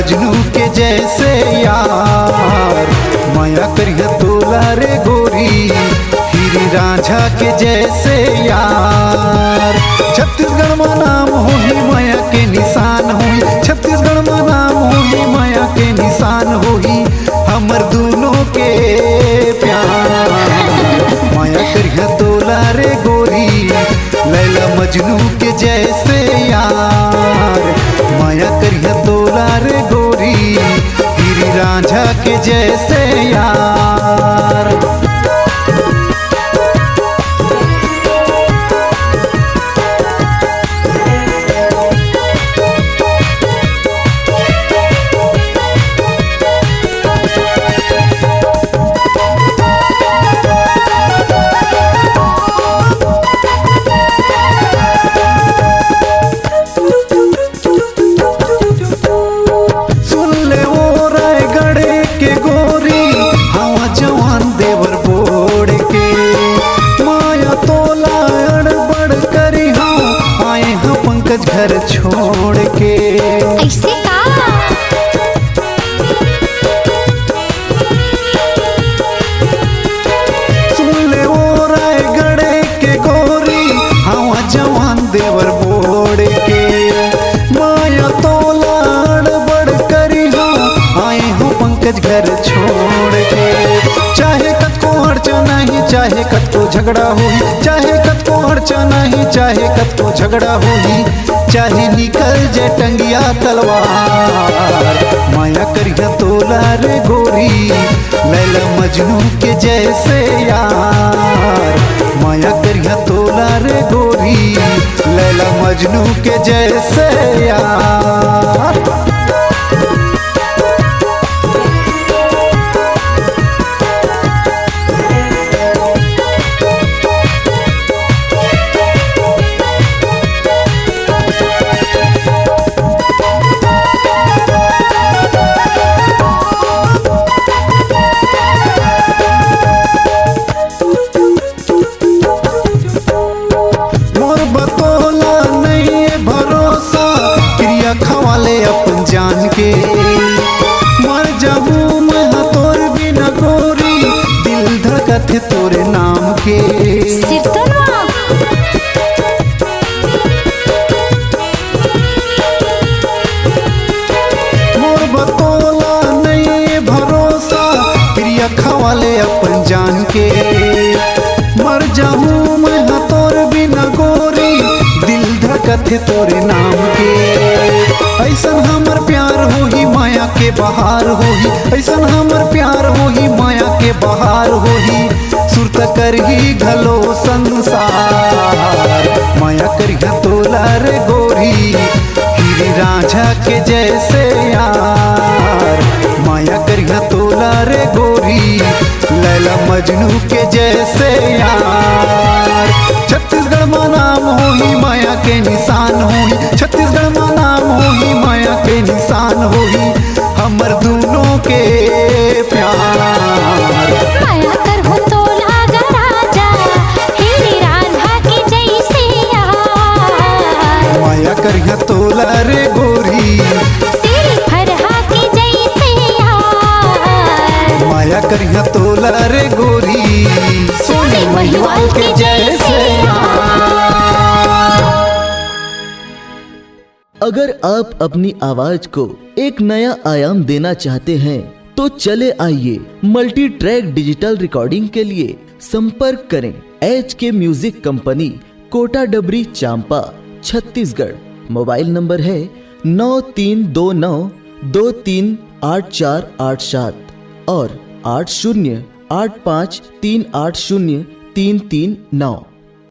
मजनू के जैसे यार, माया करिया तोला रे गोरी हीरी रांझा के जैसे यार। छत्तीसगढ़ में नाम होई माया के निशान होई, छत्तीसगढ़ में नाम होई माया के निशान होई, हमर दोनों के प्यार। माया करिया तोला रे गोरी लैला मजनू के जैसे यार, माया करिया तोला रे गोरी हीरी रांझा के जैसे यार। घर छोड़ के ऐसे का सुन ले वो रायगढ़ के गोरी हवा जवान देवर बोड़ के, माया तोला बड़ करी हो आए हो पंकज घर छोड़ के। चाहे कतको अड़चन नहीं, चाहे कतको झगड़ा हुई, चाहे कतको अड़चन नहीं, चाहे कतको झगड़ा हुई, चाहे निकल जे टंगिया तलवार, माया करिया तोला रे गोरी लैला मजनू के जैसे यार। माया करिया तोला रे गोरी लैला मजनू के जैसे यार। अपन जान के मर जाऊं मैं तोर बिना गोरी, दिल धड़कत है तोरे नाम के। मोर बतौला नहीं भरोसा प्रिया खवाले अपन जान के, मर जाऊं मैं तोर बिना गोरी, दिल धड़कत है तोरे नाम के। ऐसन हमर प्यार होही माया के बहार होही, ऐसन हमर प्यार होही माया के बहार होही, सुरत करही घलो संसार। माया करिया तोला रे गोरी हीरी रांझा के जैसे यार, माया करिया तोला रे गोरी लैला मजनू के जैसे यार। छत्तीसगढ़ में नाम होही माया के निशान होही, छत्तीसगढ़ में नाम होही माया के निशान होही, हमर दोनों के प्यार। माया कर हो तोला राजा हीरी रांझा के जैसे यार, माया करिया तोला रे गोरी सिर फरहा के जैसे यार, माया करिया तोला रे गोरी सोने महिवाल के जैसे यार। अगर आप अपनी आवाज को एक नया आयाम देना चाहते हैं तो चले आइए मल्टी ट्रैक डिजिटल रिकॉर्डिंग के लिए संपर्क करें HK म्यूजिक कंपनी, कोटा डबरी, चांपा, छत्तीसगढ़। मोबाइल नंबर है 9329238487 और 8085380339।